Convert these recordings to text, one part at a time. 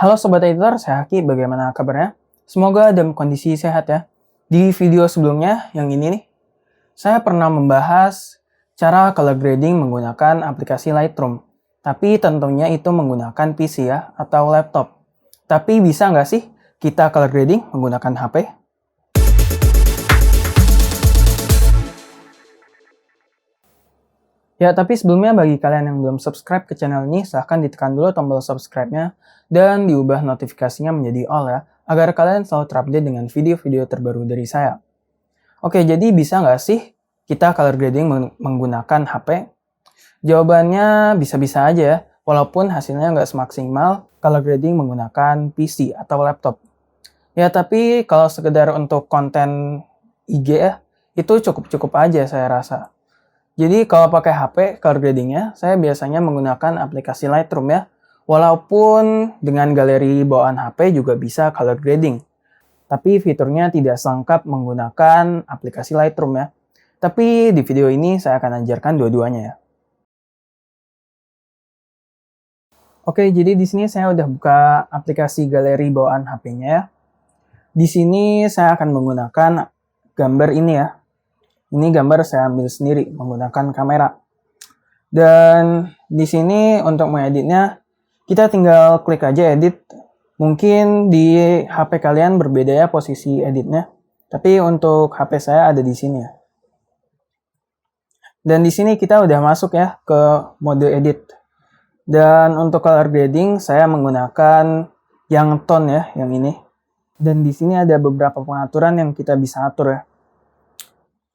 Halo Sobat Editor, saya Haki, bagaimana kabarnya? Semoga dalam kondisi sehat ya. Di video sebelumnya, yang ini nih, saya pernah membahas cara color grading menggunakan aplikasi Lightroom. Tapi tentunya itu menggunakan PC ya, atau laptop. Tapi bisa nggak sih kita color grading menggunakan HP? Ya, tapi sebelumnya bagi kalian yang belum subscribe ke channel ini, silahkan ditekan dulu tombol subscribe-nya dan diubah notifikasinya menjadi all ya, agar kalian selalu terupdate dengan video-video terbaru dari saya. Oke, jadi bisa nggak sih kita color grading menggunakan HP? Jawabannya bisa-bisa aja ya, walaupun hasilnya nggak semaksimal color grading menggunakan PC atau laptop. Ya, tapi kalau sekedar untuk konten IG ya, itu cukup-cukup aja saya rasa. Jadi kalau pakai HP color gradingnya, saya biasanya menggunakan aplikasi Lightroom ya. Walaupun dengan galeri bawaan HP juga bisa color grading. Tapi fiturnya tidak selengkap menggunakan aplikasi Lightroom ya. Tapi di video ini saya akan ajarkan dua-duanya ya. Oke, jadi di sini saya udah buka aplikasi galeri bawaan HP-nya ya. Di sini saya akan menggunakan gambar ini ya. Ini gambar saya ambil sendiri menggunakan kamera. Dan di sini untuk mengeditnya, kita tinggal klik aja edit. Mungkin di HP kalian berbeda ya posisi editnya. Tapi untuk HP saya ada di sini ya. Dan di sini kita udah masuk ya ke mode edit. Dan untuk color grading saya menggunakan yang tone ya, yang ini. Dan di sini ada beberapa pengaturan yang kita bisa atur ya.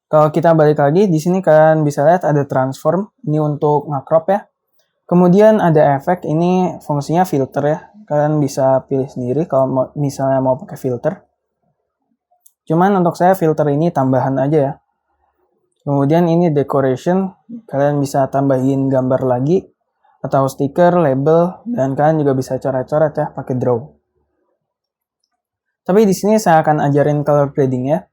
Kalau kita balik lagi, di sini kalian bisa lihat ada transform, ini untuk nge-crop ya. Kemudian ada efek, ini fungsinya filter ya. Kalian bisa pilih sendiri kalau misalnya mau pakai filter. Cuman untuk saya filter ini tambahan aja ya. Kemudian ini decoration, kalian bisa tambahin gambar lagi, atau stiker, label, dan kalian juga bisa coret-coret ya pakai draw. Tapi di sini saya akan ajarin color grading ya.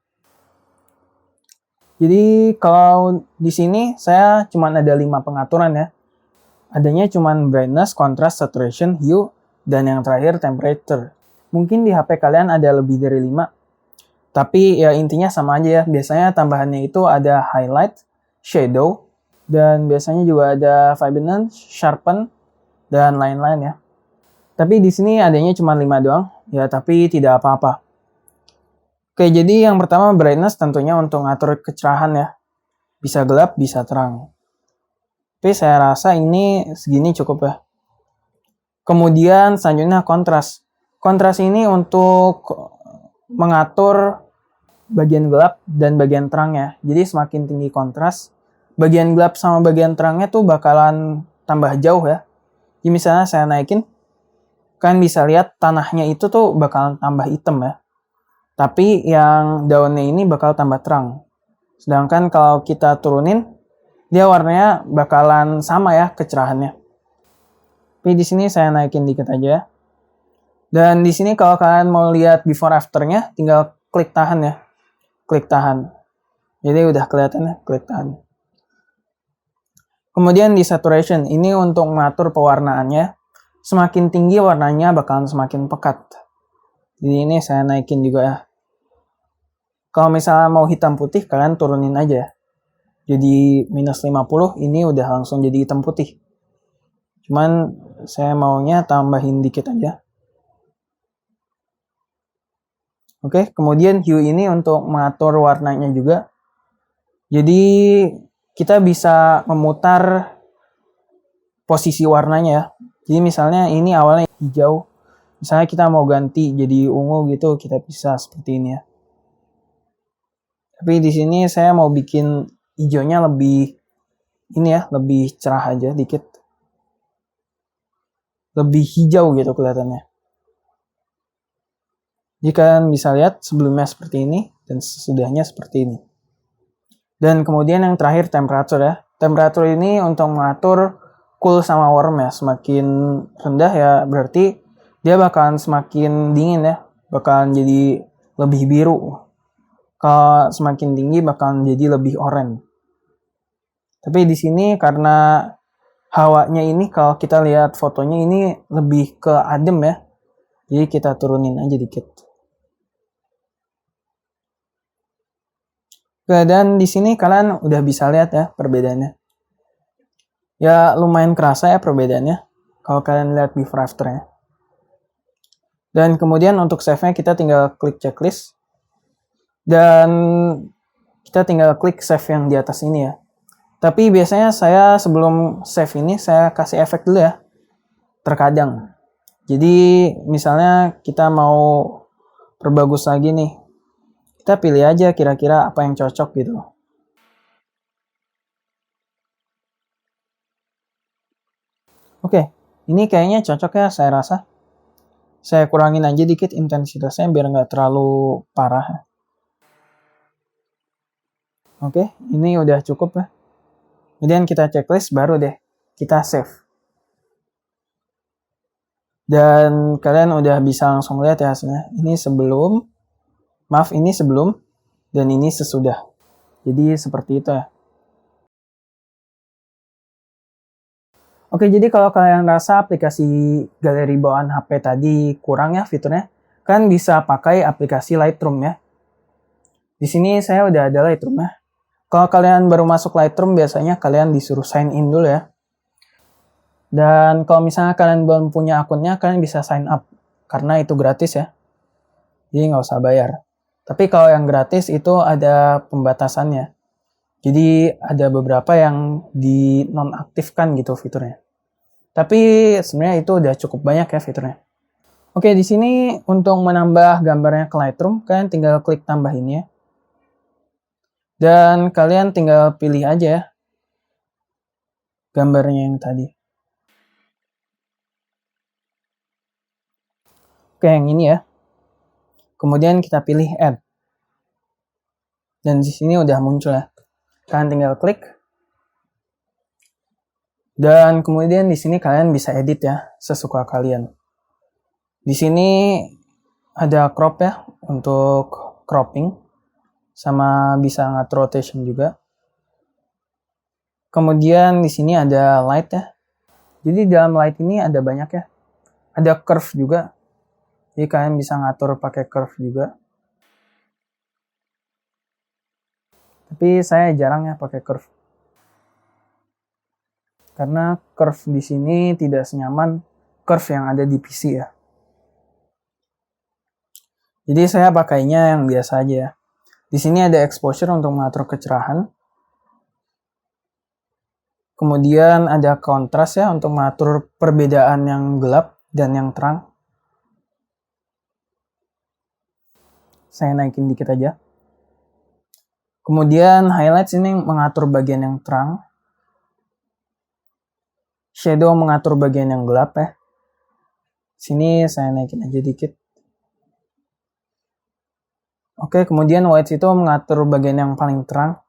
Jadi kalau di sini saya cuma ada 5 pengaturan ya. Adanya cuma brightness, contrast, saturation, hue, dan yang terakhir temperature. Mungkin di HP kalian ada lebih dari 5. Tapi ya intinya sama aja ya. Biasanya tambahannya itu ada highlight, shadow, dan biasanya juga ada vibrance, sharpen, dan lain-lain ya. Tapi di sini adanya cuma 5 doang. Ya tapi tidak apa-apa. Oke, jadi yang pertama brightness tentunya untuk ngatur kecerahan ya. Bisa gelap, bisa terang. Tapi saya rasa ini segini cukup ya. Kemudian selanjutnya kontras. Kontras ini untuk mengatur bagian gelap dan bagian terang ya. Jadi semakin tinggi kontras, bagian gelap sama bagian terangnya tuh bakalan tambah jauh ya. Jadi misalnya saya naikin, kalian bisa lihat tanahnya itu tuh bakalan tambah hitam ya. Tapi yang daunnya ini bakal tambah terang. Sedangkan kalau kita turunin, dia warnanya bakalan sama ya kecerahannya. Tapi di sini saya naikin dikit aja. Dan di sini kalau kalian mau lihat before afternya, tinggal klik tahan ya. Klik tahan. Jadi udah kelihatan ya, klik tahan. Kemudian di saturation, ini untuk mengatur pewarnaannya. Semakin tinggi warnanya bakalan semakin pekat. Jadi ini saya naikin juga ya. Kalau misalnya mau hitam putih, kalian turunin aja. Jadi minus 50, ini udah langsung jadi hitam putih. Cuman saya maunya tambahin dikit aja. Oke, kemudian hue ini untuk mengatur warnanya juga. Jadi kita bisa memutar posisi warnanya ya. Jadi misalnya ini awalnya hijau. Misalnya kita mau ganti jadi ungu gitu, kita bisa seperti ini ya. Tapi di sini saya mau bikin hijaunya lebih ini ya, lebih cerah aja dikit. Lebih hijau gitu kelihatannya. Jadi kalian bisa lihat sebelumnya seperti ini dan sesudahnya seperti ini. Dan kemudian yang terakhir temperature ya. Temperature ini untuk mengatur cool sama warm ya. Semakin rendah ya berarti dia bakalan semakin dingin ya. Bakalan jadi lebih biru. Kalau semakin tinggi bakalan jadi lebih oranye. Tapi di sini karena hawanya ini kalau kita lihat fotonya ini lebih ke adem ya. Jadi kita turunin aja dikit. Oke, dan di sini kalian udah bisa lihat ya perbedaannya. Ya lumayan kerasa ya perbedaannya kalau kalian lihat before afternya. Dan kemudian untuk save-nya kita tinggal klik checklist. Dan kita tinggal klik save yang di atas ini ya. Tapi biasanya saya sebelum save ini saya kasih efek dulu ya. Terkadang. Jadi misalnya kita mau perbagus lagi nih. Kita pilih aja kira-kira apa yang cocok gitu. Oke, ini kayaknya cocok ya saya rasa. Saya kurangin aja dikit intensitasnya biar nggak terlalu parah. Oke, ini udah cukup ya. Kemudian kita checklist baru deh kita save. Dan kalian udah bisa langsung lihat ya hasilnya. Ini sebelum, ini sebelum, dan ini sesudah. Jadi seperti itu ya. Oke, jadi kalau kalian rasa aplikasi galeri bawaan HP tadi kurang ya fiturnya, kalian bisa pakai aplikasi Lightroom ya. Di sini saya udah ada Lightroom ya. Kalau kalian baru masuk Lightroom, biasanya kalian disuruh sign in dulu ya. Dan kalau misalnya kalian belum punya akunnya, kalian bisa sign up. Karena itu gratis ya. Jadi nggak usah bayar. Tapi kalau yang gratis itu ada pembatasannya. Jadi ada beberapa yang dinonaktifkan gitu fiturnya. Tapi sebenarnya itu udah cukup banyak ya fiturnya. Oke, di sini untuk menambah gambarnya ke Lightroom, kalian tinggal klik tambah ini ya. Dan kalian tinggal pilih aja ya gambarnya yang tadi. Oke, yang ini ya. Kemudian kita pilih add. Dan di sini udah muncul ya. Kalian tinggal klik. Dan kemudian di sini kalian bisa edit ya, sesuka kalian. Di sini ada crop ya, untuk cropping. Sama bisa ngatur rotation juga. Kemudian di sini ada light ya. Jadi dalam light ini ada banyak ya. Ada curve juga. Jadi kalian bisa ngatur pakai curve juga. Tapi saya jarang ya pakai curve. Karena curve di sini tidak senyaman curve yang ada di PC ya. Jadi saya pakainya yang biasa aja ya. Di sini ada exposure untuk mengatur kecerahan. Kemudian ada kontras ya untuk mengatur perbedaan yang gelap dan yang terang. Saya naikin dikit aja. Kemudian highlights ini mengatur bagian yang terang. Shadow mengatur bagian yang gelap ya. Sini saya naikin aja dikit. Oke, kemudian whites itu mengatur bagian yang paling terang.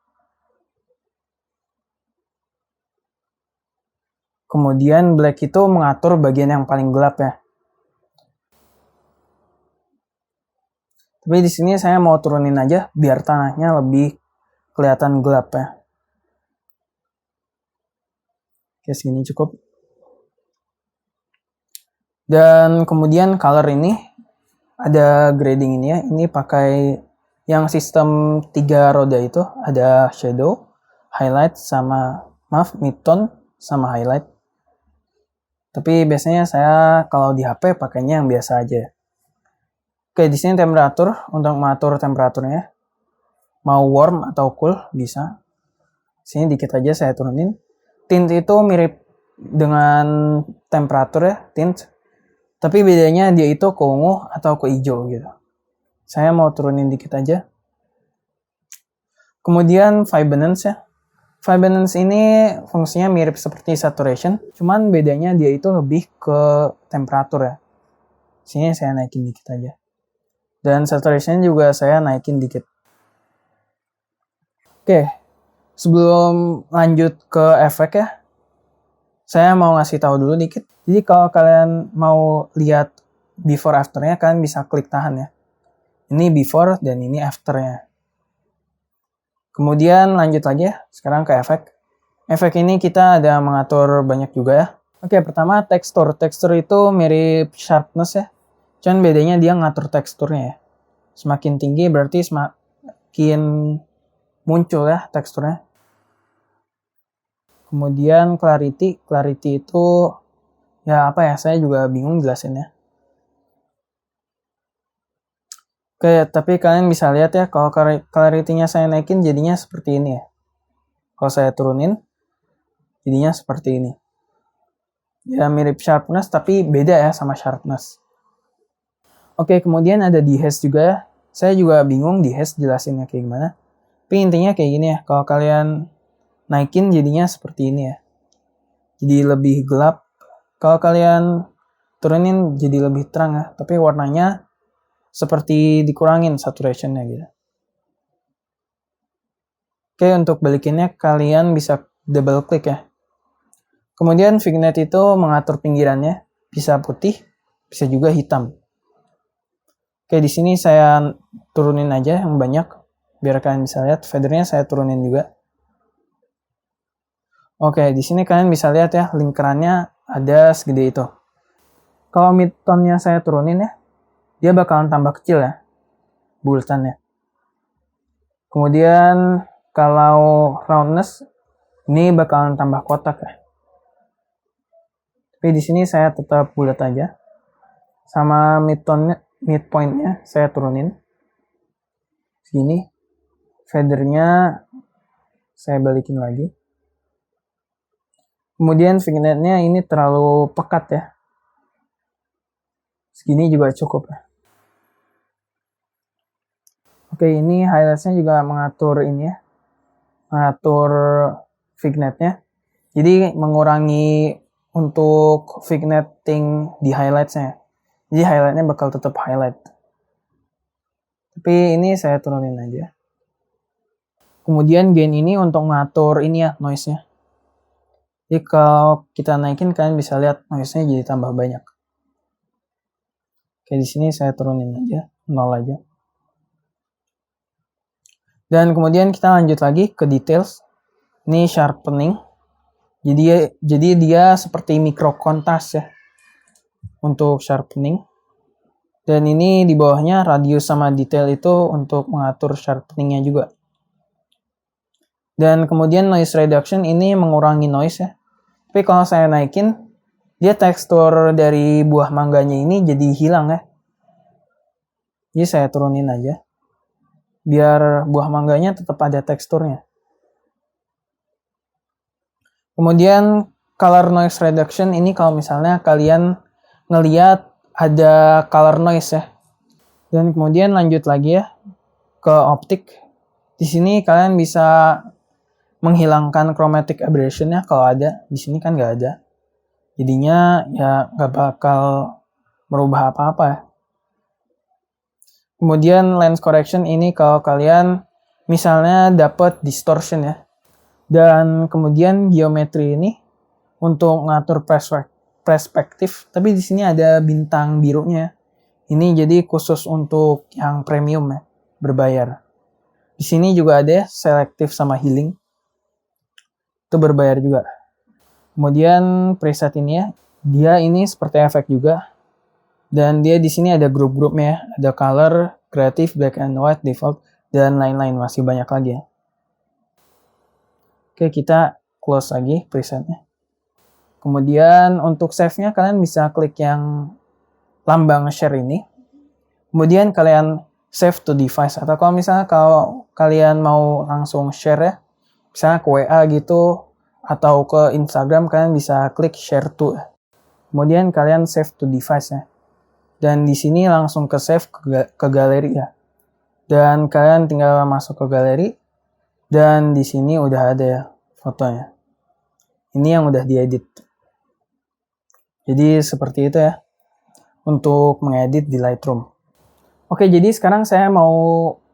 Kemudian black itu mengatur bagian yang paling gelap ya. Tapi di sini saya mau turunin aja biar tanahnya lebih kelihatan gelap ya. Oke, segini cukup. Dan kemudian color ini ada grading ini ya. Ini pakai yang sistem 3 roda itu. Ada shadow, highlight, sama midtone, sama highlight. Tapi biasanya saya kalau di HP pakainya yang biasa aja. Oke, di sini temperatur untuk mengatur temperaturnya. Mau warm atau cool bisa. Sini dikit aja saya turunin. Tint itu mirip dengan temperatur ya, tint. Tapi bedanya dia itu ke ungu atau ke hijau gitu. Saya mau turunin dikit aja. Kemudian vibrance ya. Vibrance ini fungsinya mirip seperti saturation, cuman bedanya dia itu lebih ke temperatur ya. Sini saya naikin dikit aja. Dan saturation juga saya naikin dikit. Oke, sebelum lanjut ke efek ya, saya mau ngasih tahu dulu dikit. Jadi kalau kalian mau lihat before afternya, kalian bisa klik tahan ya. Ini before dan ini afternya. Kemudian lanjut lagi ya, sekarang ke efek. Efek ini kita ada mengatur banyak juga ya. Oke, pertama tekstur. Tekstur itu mirip sharpness ya. Cuman bedanya dia ngatur teksturnya ya. Semakin tinggi berarti semakin muncul ya teksturnya. Kemudian clarity itu ya apa ya, saya juga bingung jelasinnya. Oke, tapi kalian bisa lihat ya, kalau clarity-nya saya naikin jadinya seperti ini ya. Kalau saya turunin, jadinya seperti ini. Ya mirip sharpness, tapi beda ya sama sharpness. Oke, kemudian ada dehaze juga ya. Saya juga bingung dehaze jelasinnya kayak gimana. Tapi intinya kayak gini ya, kalau kalian naikin jadinya seperti ini ya. Jadi lebih gelap. Kalau kalian turunin jadi lebih terang ya, tapi warnanya seperti dikurangin saturation-nya gitu. Oke, untuk balikinnya kalian bisa double klik ya. Kemudian vignette itu mengatur pinggirannya, bisa putih, bisa juga hitam. Oke, di sini saya turunin aja yang banyak biar kalian bisa lihat. Fadernya saya turunin juga. Oke, di sini kalian bisa lihat ya, lingkarannya ada segede itu. Kalau midtone-nya saya turunin ya, dia bakalan tambah kecil ya, bulatannya. Kemudian kalau roundness, ini bakalan tambah kotak ya. Tapi di sini saya tetap bulat aja. Sama midpoint-nya saya turunin. Segini. Fadernya saya balikin lagi. Kemudian vignette-nya ini terlalu pekat ya. Segini juga cukup ya. Oke, ini highlights-nya juga mengatur ini ya. Mengatur vignette-nya. Jadi mengurangi untuk vignetting di highlights-nya. Jadi highlight-nya bakal tetap highlight. Tapi ini saya turunin aja. Kemudian gain ini untuk mengatur ini ya, noise-nya. Jadi kalau kita naikin kalian bisa lihat noise-nya jadi tambah banyak. Oke, di sini saya turunin aja, 0 aja. Dan kemudian kita lanjut lagi ke details. Ini sharpening. Jadi dia seperti micro contrast ya untuk sharpening. Dan ini di bawahnya radius sama detail itu untuk mengatur sharpeningnya juga. Dan kemudian noise reduction ini mengurangi noise ya. Tapi kalau saya naikin, dia tekstur dari buah mangganya ini jadi hilang ya. Jadi saya turunin aja. Biar buah mangganya tetap ada teksturnya. Kemudian color noise reduction ini kalau misalnya kalian ngeliat ada color noise ya. Dan kemudian lanjut lagi ya ke optik. Di sini kalian bisa menghilangkan chromatic aberration ya kalau ada. Di sini kan nggak ada. Jadinya ya nggak bakal merubah apa-apa ya. Kemudian lens correction ini kalau kalian misalnya dapat distortion ya. Dan kemudian geometri ini untuk ngatur perspektif, tapi di sini ada bintang birunya. Ini jadi khusus untuk yang premium ya, berbayar. Di sini juga ada selective sama healing. Itu berbayar juga. Kemudian preset ini ya, dia ini seperti efek juga. Dan dia di sini ada grup-grupnya ya, ada color, creative, black and white, default, dan lain-lain, masih banyak lagi ya. Oke, kita close lagi presetnya. Kemudian untuk save-nya kalian bisa klik yang lambang share ini. Kemudian kalian save to device, atau kalau misalnya kalau kalian mau langsung share ya, misalnya ke WA gitu, atau ke Instagram, kalian bisa klik share to. Kemudian kalian save to device ya. Dan di sini langsung ke save ke galeri ya. Dan kalian tinggal masuk ke galeri. Dan di sini udah ada ya fotonya. Ini yang udah diedit. Jadi seperti itu ya untuk mengedit di Lightroom. Oke, jadi sekarang saya mau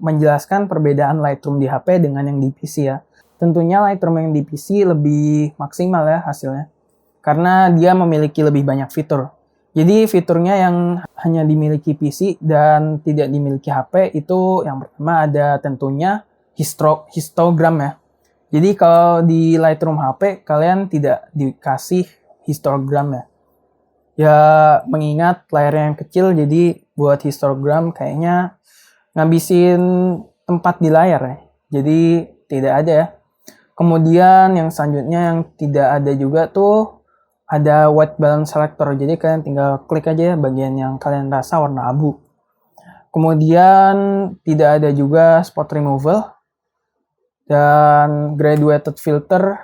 menjelaskan perbedaan Lightroom di HP dengan yang di PC ya. Tentunya Lightroom yang di PC lebih maksimal ya hasilnya. Karena dia memiliki lebih banyak fitur. Jadi fiturnya yang hanya dimiliki PC dan tidak dimiliki HP itu yang pertama ada tentunya histogram ya. Jadi kalau di Lightroom HP kalian tidak dikasih histogram ya. Ya, mengingat layarnya yang kecil, jadi buat histogram kayaknya ngabisin tempat di layar ya. Jadi tidak ada ya. Kemudian yang selanjutnya yang tidak ada juga tuh ada white balance selector. Jadi kalian tinggal klik aja bagian yang kalian rasa warna abu. Kemudian tidak ada juga spot removal dan graduated filter.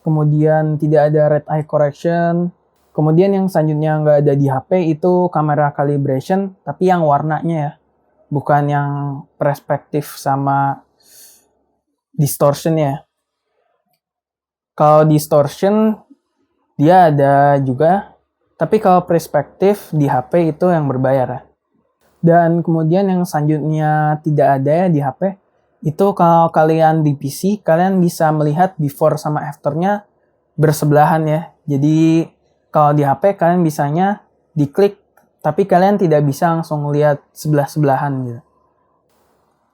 Kemudian tidak ada red eye correction. Kemudian yang selanjutnya nggak ada di HP itu kamera calibration, tapi yang warnanya ya. Bukan yang perspektif sama distortion ya. Kalau distortion dia ada juga, tapi kalau perspektif di HP itu yang berbayar ya. Dan kemudian yang selanjutnya tidak ada ya di HP, itu kalau kalian di PC, kalian bisa melihat before sama afternya bersebelahan ya. Jadi kalau di HP kalian bisanya diklik, tapi kalian tidak bisa langsung lihat sebelah-sebelahan gitu.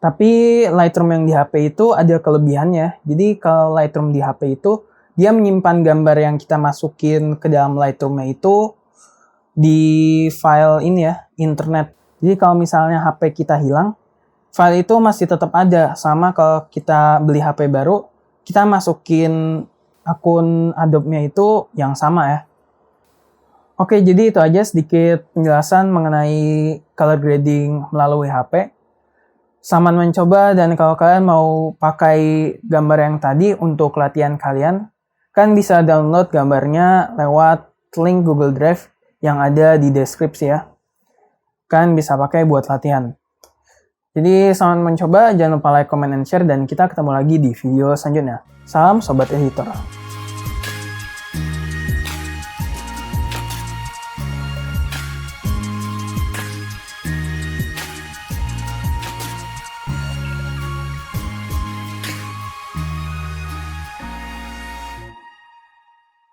Tapi Lightroom yang di HP itu ada kelebihannya. Jadi kalau Lightroom di HP itu, dia menyimpan gambar yang kita masukin ke dalam Lightroom-nya itu di file ini ya, internet. Jadi kalau misalnya HP kita hilang, file itu masih tetap ada. Sama kalau kita beli HP baru, kita masukin akun Adobe-nya itu yang sama ya. Oke, jadi itu aja sedikit penjelasan mengenai color grading melalui HP. Selamat mencoba, dan kalau kalian mau pakai gambar yang tadi untuk latihan kalian, kalian bisa download gambarnya lewat link Google Drive yang ada di deskripsi ya. Kalian bisa pakai buat latihan. Jadi selamat mencoba, jangan lupa like, comment, and share, dan kita ketemu lagi di video selanjutnya. Salam Sobat Editor.